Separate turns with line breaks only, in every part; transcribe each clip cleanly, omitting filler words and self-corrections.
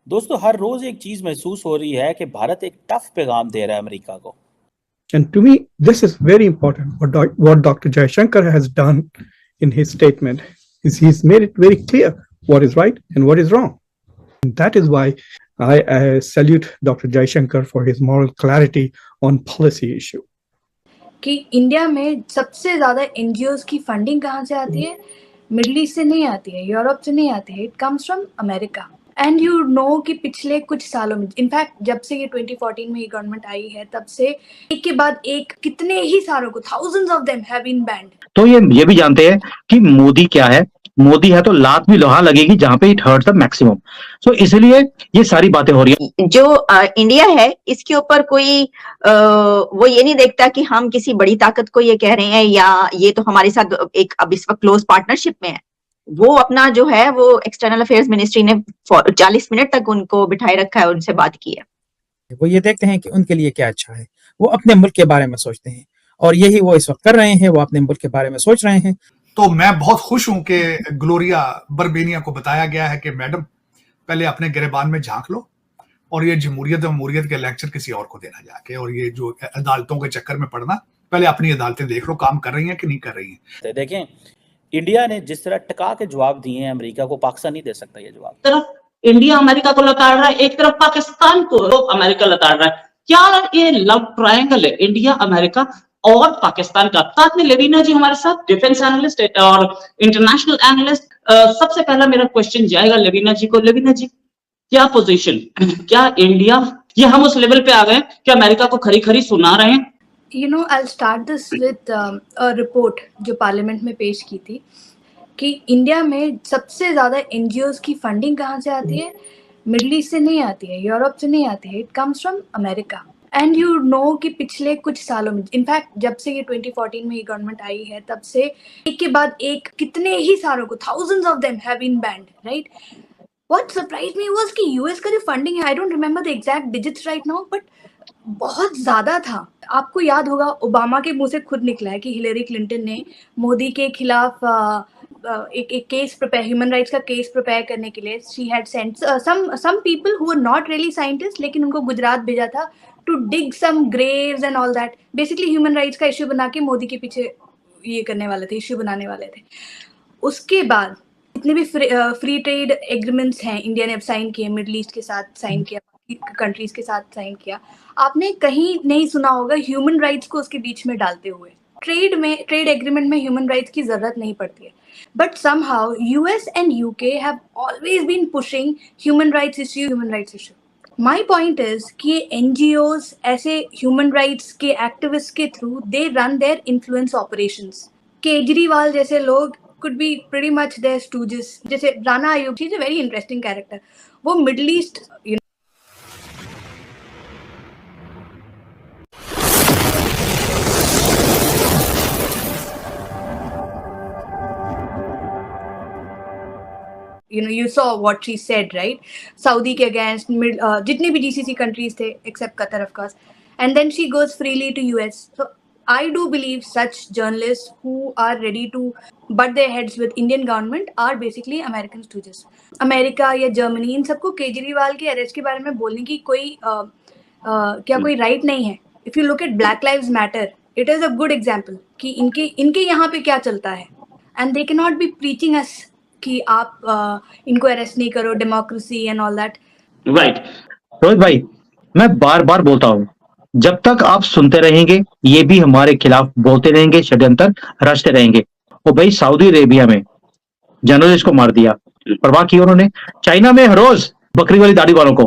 दोस्तों हर रोज एक चीज महसूस हो रही है कि भारत एक टफ पैगाम दे रहा है अमेरिका को।
And to me, this is very important. What Dr. Jaishankar has done in his statement is he's made it very clear what is right and what is wrong. And that is why I salute Dr. Jaishankar for his moral clarity on policy issue.
कि India में सबसे ज़्यादा NGOs की funding कहाँ से आती है? Middle east से नहीं आती है, यूरोप से नहीं आती है, it comes from America. And you know कि पिछले कुछ सालों में, इनफैक्ट जब से ये 2014 में ये गवर्नमेंट आई है, तब से एक के बाद एक कितने ही सारों को, thousands of them have been banned.
तो ये भी जानते हैं कि मोदी क्या है। मोदी है तो लात भी लोहा लगेगी जहां पे इट हर्ट्स द मैक्सिमम। सो इसलिए ये सारी बातें हो रही हैं।
जो इंडिया है इसके ऊपर कोई वो ये नहीं देखता कि हम किसी बड़ी ताकत को ये कह रहे हैं या ये तो हमारे साथ एक अब इस वक्त क्लोज पार्टनरशिप में है। वो अपना जो है वो एक्सटर्नल अफेयर्स मिनिस्ट्री ने 40 मिनट तक उनको बिठाए रखा है, उनसे बात की है।
वो ये देखते हैं कि उनके लिए क्या अच्छा है, वो अपने मुल्क के बारे में सोचते हैं और यही वो इस वक्त कर रहे हैं, वो अपने मुल्क के बारे में सोच रहे हैं।
तो मैं बहुत खुश हूं कि ग्लोरिया बर्बेनिया को बताया गया है कि मैडम पहले अपने गिरेबान में झांक लो और ये जमहूरियत के लेक्चर किसी और को देना जाके, और ये जो अदालतों के चक्कर में पड़ना, पहले अपनी अदालतें देख लो काम कर रही हैं कि नहीं कर रही हैं।
देखें इंडिया ने जिस तरह टका के जवाब दिए हैं अमेरिका को, पाकिस्तान नहीं दे सकता ये जवाब।
तरफ इंडिया अमेरिका को लताड़ रहा है, एक तरफ पाकिस्तान को अमेरिका लताड़ रहा है। क्या ये लव ट्रायंगल है इंडिया अमेरिका और पाकिस्तान का? साथ में लेविना जी हमारे साथ डिफेंस एनालिस्ट और इंटरनेशनल एनालिस्ट। सबसे पहला मेरा क्वेश्चन जाएगा लेविना जी को। लेविना जी, क्या पोजीशन, क्या इंडिया, ये हम उस लेवल पे आ गए कि अमेरिका को खरी खरी सुना रहे हैं?
You know, I'll start this with a report जो पार्लियामेंट में पेश की थी कि इंडिया में सबसे ज़्यादा एनजीओज की फंडिंग कहाँ से आती है? मिडल ईस्ट से नहीं आती है, यूरोप से नहीं आती है, it comes from America. And you know कि पिछले कुछ सालों में, इनफैक्ट जब से ये 2014 में ये गवर्नमेंट आई है, तब से एक के बाद एक कितने ही सारों को, thousands of them have been banned, right? What surprised me was कि यूएस का जो फंडिंग है, I don't remember the exact digits right now, but बहुत ज्यादा था। आपको याद होगा ओबामा के मुंह से खुद निकला है कि हिलेरी क्लिंटन ने मोदी के खिलाफ एक केस प्रिपेयर, ह्यूमन राइट्स का केस प्रिपेयर करने के लिए she had sent some people who were not really scientist, लेकिन उनको गुजरात भेजा था to dig some graves and all that. Basically human rights का इश्यू बना के मोदी के पीछे ये करने वाले थे, इश्यू बनाने वाले थे। उसके बाद जितने भी फ्री ट्रेड एग्रीमेंट्स हैं इंडिया ने अब साइन किए, मिडल ईस्ट के साथ साइन किया, कंट्रीज के साथ साइन किया, आपने कहीं नहीं सुना होगा ह्यूमन राइट्स को उसके बीच में डालते हुए। ट्रेड एग्रीमेंट में ह्यूमन राइट्स की जरूरत नहीं पड़ती है, but somehow US and UK have always been pushing human rights issue. My point is कि एनजीओज ऐसे ह्यूमन राइट्स के एक्टिविस्ट के through they run their influence operations. Kejriwal जैसे लोग could be pretty much their stooges, जैसे Rana Ayyub, she's a very interesting character, वो Middle East you saw what she said, right? Saudi के against जितने भी GCC countries थे except Qatar of course, and then she goes freely to US. So I do believe such journalists who are ready to butt their heads with Indian government are basically American stooges. America या Germany, इन सबको केजरीवाल के arrest के बारे में बोलने की कोई क्या कोई राइट नहीं है। If you look at Black Lives Matter, it is a good example कि इनके यहाँ पे क्या चलता है, and they cannot be preaching us कि आप इनको अरेस्ट नहीं करो, democracy and all that.
Right Rohit भाई, मैं बार बार बोलता हूँ, जब तक आप सुनते रहेंगे ये भी हमारे खिलाफ बोलते रहेंगे, षड्यंत्र रचते रहेंगे। और भाई सऊदी अरेबिया में जर्नलिस्ट को मार दिया, परवाह की उन्होंने। चाइना में हर रोज बकरी वाली दाढ़ी वालों को,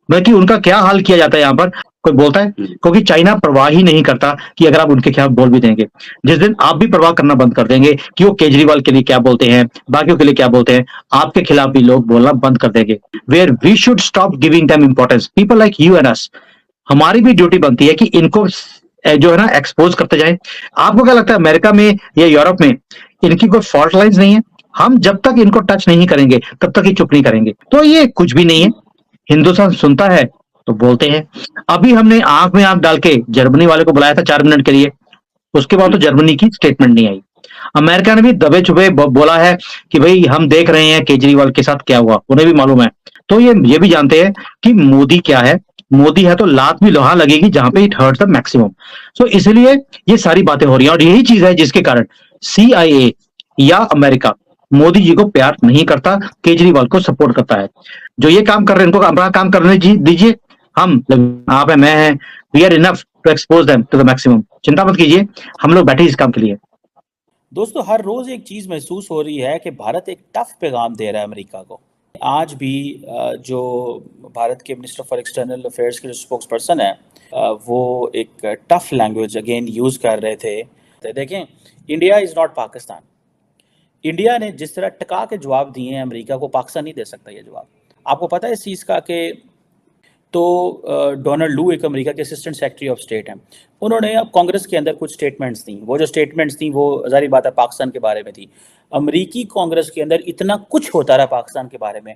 बल्कि उनका क्या हाल किया जाता है यहाँ पर, कोई बोलता है? क्योंकि चाइना परवाह ही नहीं करता कि अगर आप उनके खिलाफ बोल भी देंगे, जिस दिन आप भी परवाह करना बंद कर देंगे कि वो केजरीवाल के लिए क्या बोलते हैं, बाकियों के लिए क्या बोलते हैं, आपके खिलाफ भी लोग बोलना बंद कर देंगे। Where we should stop giving them importance, people like you and us. हमारी भी ड्यूटी बनती है कि इनको जो है ना एक्सपोज करते जाएं। आपको क्या लगता है अमेरिका में या यूरोप में इनकी कोई फॉल्ट लाइंस नहीं है? हम जब तक इनको टच नहीं करेंगे तब तक ये चुप नहीं करेंगे। तो ये कुछ भी नहीं है, हिंदुस्तान सुनता है तो बोलते हैं। अभी हमने आंख में आंख डाल के जर्मनी वाले को बुलाया था 4 मिनट के लिए, उसके बाद तो जर्मनी की स्टेटमेंट नहीं आई। अमेरिका ने भी दबे छुपे बोला है कि भाई हम देख रहे हैं केजरीवाल के साथ क्या हुआ, उन्हें भी मालूम है। तो ये भी जानते हैं कि मोदी क्या है। मोदी है तो लात भी लोहा लगेगी जहां पे इट हर्ट्स द मैक्सिमम। सो इसलिए ये सारी बातें हो रही हैं और यही चीज है जिसके कारण CIA या अमेरिका मोदी जी को प्यार नहीं करता, केजरीवाल को सपोर्ट करता है। जो ये काम कर रहे हैं इनको अपना काम करने दीजिए। हम आप है, मैं है, we are enough to expose them to the maximum. चिंता मत कीजिए, हम लोग बैठे इस काम के लिए।
दोस्तों, हर रोज एक चीज महसूस हो रही है कि भारत एक टफ पैगाम दे रहा है अमेरिका को। आज भी जो भारत के मिनिस्टर फॉर एक्सटर्नल अफेयर्स के जो स्पोक्स पर्सन है वो एक टफ लैंग्वेज अगेन यूज कर रहे थे। देखें, India is not Pakistan. India ने जिस तरह टका के जवाब दिए हैं अमेरिका को, पाकिस्तान नहीं दे सकता ये जवाब। आपको पता है इस चीज़ का कि तो डोनाल्ड लू एक अमेरिका के असिस्टेंट सेक्रेटरी ऑफ स्टेट हैं, उन्होंने अब कांग्रेस के अंदर कुछ स्टेटमेंट्स दी। वो जो स्टेटमेंट्स थी वो ज़ाहिर बात है पाकिस्तान के बारे में थी। अमेरिकी कांग्रेस के अंदर इतना कुछ होता रहा पाकिस्तान के बारे में,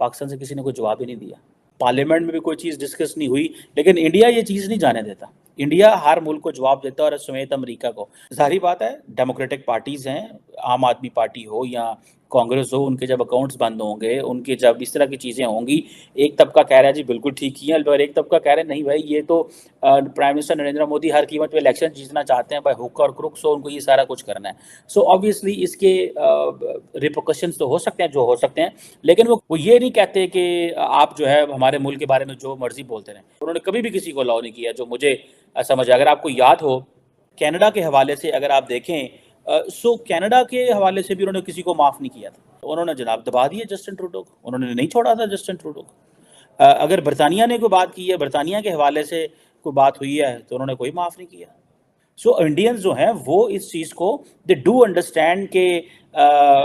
पाकिस्तान से किसी ने कोई जवाब ही नहीं दिया। पार्लियामेंट में भी कोई चीज़ डिस्कस नहीं हुई, लेकिन इंडिया ये चीज़ नहीं जाने देता। इंडिया हर मुल्क को जवाब देता है और समेत अमेरिका को। जाहिर बात है डेमोक्रेटिक पार्टीज़ हैं, आम आदमी पार्टी हो या कांग्रेस हो, उनके जब अकाउंट्स बंद होंगे, उनके जब इस तरह की चीज़ें होंगी, एक तबका कह रहा है जी बिल्कुल ठीक ही है, और एक तबका कह रहे हैं नहीं भाई ये तो प्राइम मिनिस्टर नरेंद्र मोदी हर कीमत पे इलेक्शन जीतना चाहते हैं, भाई हुक और क्रुक, सो उनको ये सारा कुछ करना है। सो ऑब्वियसली इसके रिपोकशंस तो हो सकते हैं जो हो सकते हैं, लेकिन वो ये नहीं कहते कि आप जो है हमारे मुल्क के बारे में जो मर्जी बोलते रहें। उन्होंने कभी भी किसी को अलाउ नहीं किया, जो मुझे समझ। अगर आपको याद हो कनाडा के हवाले से अगर आप देखें, सो कनाडा के हवाले से भी उन्होंने किसी को माफ़ नहीं किया था। उन्होंने जनाब दबा दिया जस्टिन ट्रूडो को, उन्होंने नहीं छोड़ा था जस्टिन ट्रूडो को। अगर बरतानिया ने कोई बात की है, बरतानिया के हवाले से कोई बात हुई है, तो उन्होंने कोई माफ़ नहीं किया। सो इंडियंस जो हैं वो इस चीज़ को दे डू अंडरस्टैंड कि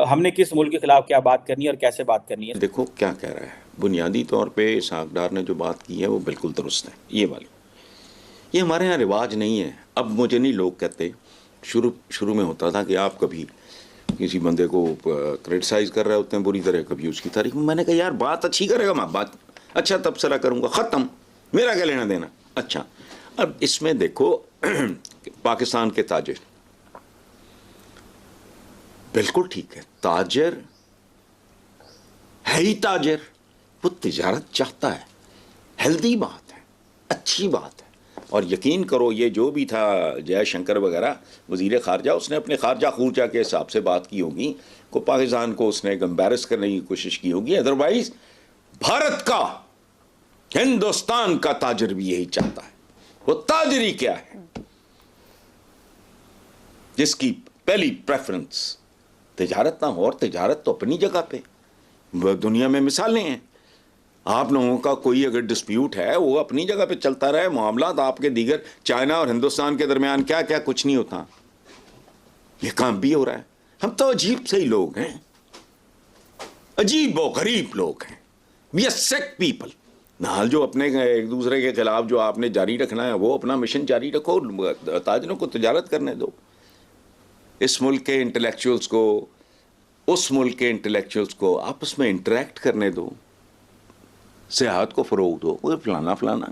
हमने किस मुल्क के खिलाफ क्या बात करनी है और कैसे बात करनी है।
देखो क्या कह रहा है, बुनियादी तौर पे सागदार ने जो बात की है वो बिल्कुल दुरुस्त है। ये वाली ये हमारे यहाँ रिवाज नहीं है। अब मुझे नहीं लोग कहते, शुरू में होता था कि आप कभी किसी बंदे को क्रिटिसाइज कर रहे होते हैं बुरी तरह, कभी उसकी तारीफ। मैंने कहा यार बात अच्छी करेगा मैं बात अच्छा तबसरा करूँगा, ख़त्म, मेरा क्या लेना देना। अच्छा, अब इसमें देखो पाकिस्तान के ताजिर बिल्कुल ठीक है, ताजिर है ही ताजिर, वो तिजारत चाहता है, हेल्दी बात है, अच्छी बात है। और यकीन करो ये जो भी था जयशंकर वगैरह वज़ीर ख़ारजा, उसने अपने ख़ारजा खूरजा के हिसाब से बात की होगी, को पाकिस्तान को उसने एम्बैरस करने की कोशिश की होगी। अदरवाइज भारत का, हिंदुस्तान का ताजिर भी यही चाहता है। वो ताजरी क्या है जिसकी पहली प्रेफरेंस तिजारत ना हो, और तिजारत तो अपनी जगह पे दुनिया में मिसालें हैं। आप लोगों का कोई अगर डिस्प्यूट है वो अपनी जगह पे चलता रहे, मामला आपके दीगर चाइना और हिंदुस्तान के दरमियान क्या क्या कुछ नहीं होता, ये काम भी हो रहा है। हम तो अजीब से ही लोग हैं, अजीब और गरीब लोग हैं, वी आर सिक पीपल। नाल जो अपने एक दूसरे के खिलाफ जो आपने जारी रखना है वो अपना मिशन जारी रखो, ताजरों को तिजारत करने दो। इस मुल्क के इंटेलेक्चुअल्स को उस मुल्क के इंटेलेक्चुअल्स को आपस में इंटरेक्ट करने दो, सियाहत को फ़रोग़ दो, फलाना फलाना।